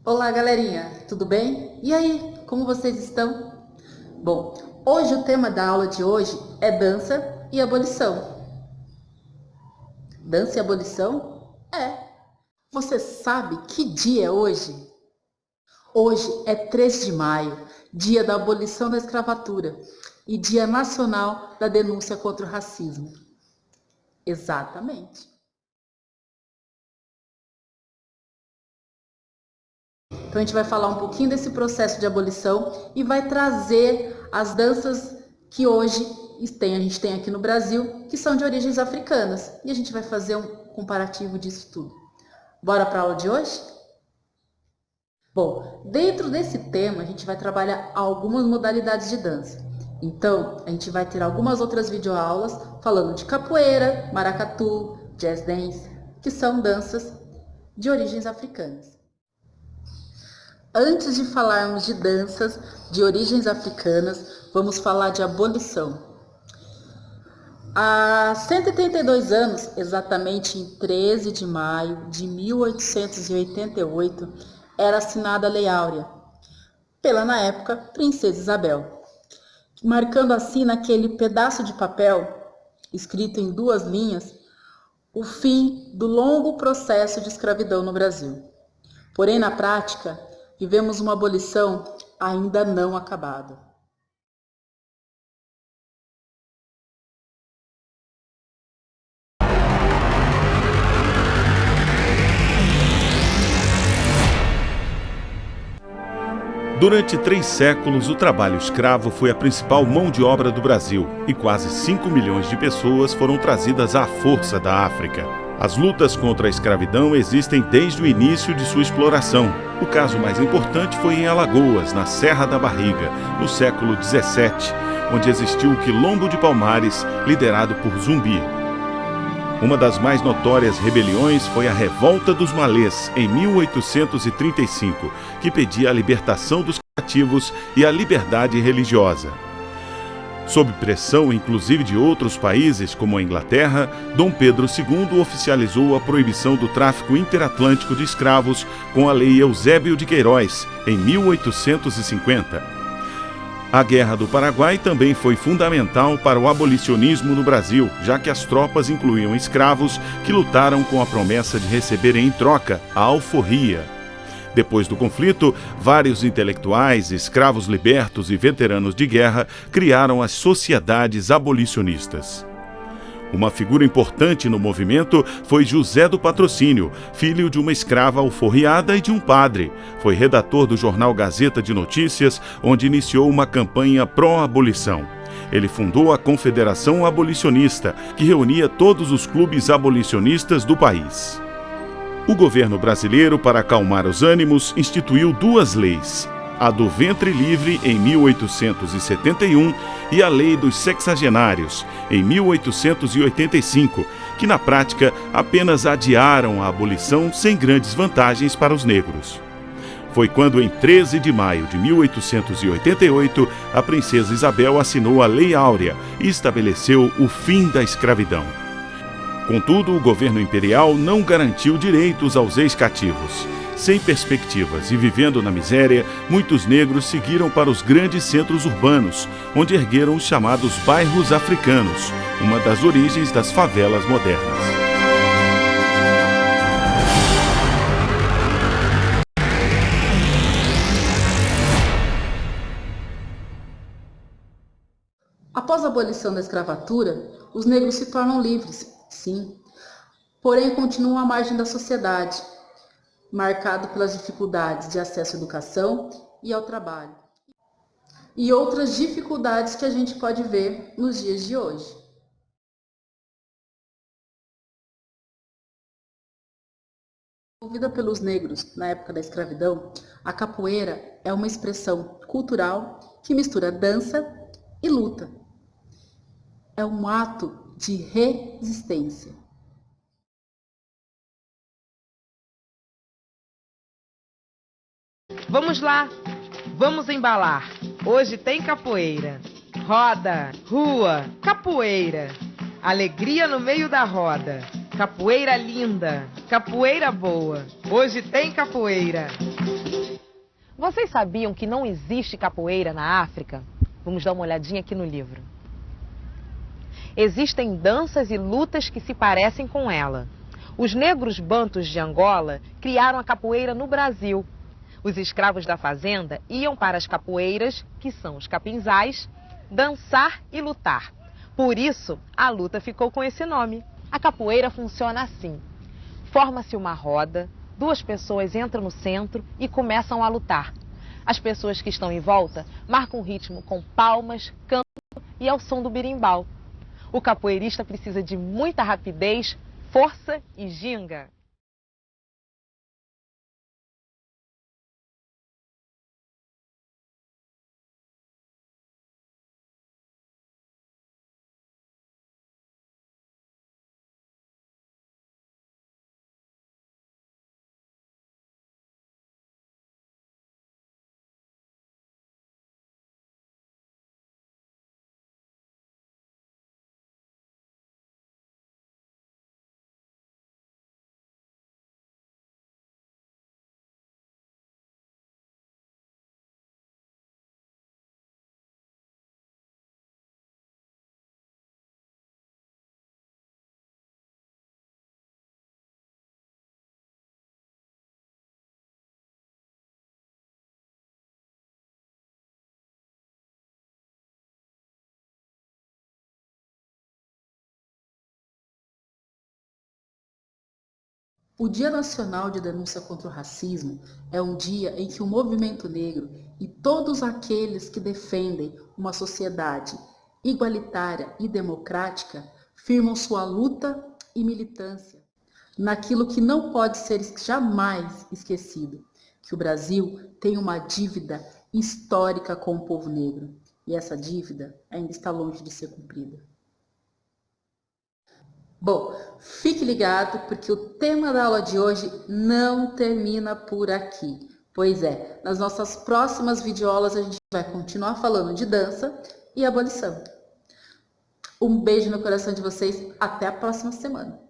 Olá, galerinha, tudo bem? E aí, como vocês estão? Bom, hoje o tema da aula de hoje é dança e abolição. Dança e abolição? É. Você sabe que dia é hoje? Hoje é 3 de maio, dia da abolição da escravatura e dia nacional da denúncia contra o racismo. Exatamente. Então a gente vai falar um pouquinho desse processo de abolição e vai trazer as danças que hoje a gente tem aqui no Brasil, que são de origens africanas. E a gente vai fazer um comparativo disso tudo. Bora para a aula de hoje? Bom, dentro desse tema a gente vai trabalhar algumas modalidades de dança. Então, a gente vai ter algumas outras videoaulas falando de capoeira, maracatu, jazz dance, que são danças de origens africanas. Antes de falarmos de danças de origens africanas, vamos falar de abolição. Há 132 anos, exatamente em 13 de maio de 1888, era assinada a Lei Áurea, pela, na época, Princesa Isabel, marcando assim naquele pedaço de papel, escrito em 2 linhas, o fim do longo processo de escravidão no Brasil. Porém, na prática, vivemos uma abolição ainda não acabada. Durante 3 séculos, o trabalho escravo foi a principal mão de obra do Brasil e quase 5 milhões de pessoas foram trazidas à força da África. As lutas contra a escravidão existem desde o início de sua exploração. O caso mais importante foi em Alagoas, na Serra da Barriga, no século XVII, onde existiu o Quilombo de Palmares, liderado por Zumbi. Uma das mais notórias rebeliões foi a Revolta dos Malês, em 1835, que pedia a libertação dos cativos e a liberdade religiosa. Sob pressão, inclusive de outros países, como a Inglaterra, Dom Pedro II oficializou a proibição do tráfico interatlântico de escravos com a Lei Eusébio de Queiroz, em 1850. A Guerra do Paraguai também foi fundamental para o abolicionismo no Brasil, já que as tropas incluíam escravos que lutaram com a promessa de receberem em troca a alforria. Depois do conflito, vários intelectuais, escravos libertos e veteranos de guerra criaram as sociedades abolicionistas. Uma figura importante no movimento foi José do Patrocínio, filho de uma escrava alforriada e de um padre. Foi redator do jornal Gazeta de Notícias, onde iniciou uma campanha pró-abolição. Ele fundou a Confederação Abolicionista, que reunia todos os clubes abolicionistas do país. O governo brasileiro, para acalmar os ânimos, instituiu 2 leis. A do ventre livre, em 1871, e a Lei dos Sexagenários, em 1885, que na prática apenas adiaram a abolição sem grandes vantagens para os negros. Foi quando, em 13 de maio de 1888, a Princesa Isabel assinou a Lei Áurea e estabeleceu o fim da escravidão. Contudo, o governo imperial não garantiu direitos aos ex-cativos. Sem perspectivas e vivendo na miséria, muitos negros seguiram para os grandes centros urbanos, onde ergueram os chamados bairros africanos, uma das origens das favelas modernas. Após a abolição da escravatura, os negros se tornam livres, sim, porém continuam à margem da sociedade, marcado pelas dificuldades de acesso à educação e ao trabalho, e outras dificuldades que a gente pode ver nos dias de hoje. Desenvolvida pelos negros na época da escravidão, a capoeira é uma expressão cultural que mistura dança e luta. É um ato de resistência. Vamos lá, vamos embalar. Hoje tem capoeira. Roda, rua, capoeira. Alegria no meio da roda. Capoeira linda, capoeira boa. Hoje tem capoeira. Vocês sabiam que não existe capoeira na África? Vamos dar uma olhadinha aqui no livro. Existem danças e lutas que se parecem com ela. Os negros bantus de Angola criaram a capoeira no Brasil. Os escravos da fazenda iam para as capoeiras, que são os capinzais, dançar e lutar. Por isso, a luta ficou com esse nome. A capoeira funciona assim. Forma-se uma roda, duas pessoas entram no centro e começam a lutar. As pessoas que estão em volta marcam o ritmo com palmas, canto e ao som do berimbau. O capoeirista precisa de muita rapidez, força e ginga. O Dia Nacional de Denúncia contra o Racismo é um dia em que o movimento negro e todos aqueles que defendem uma sociedade igualitária e democrática firmam sua luta e militância naquilo que não pode ser jamais esquecido, que o Brasil tem uma dívida histórica com o povo negro e essa dívida ainda está longe de ser cumprida. Bom, fique ligado porque o tema da aula de hoje não termina por aqui. Pois é, nas nossas próximas videoaulas a gente vai continuar falando de dança e abolição. Um beijo no coração de vocês, até a próxima semana.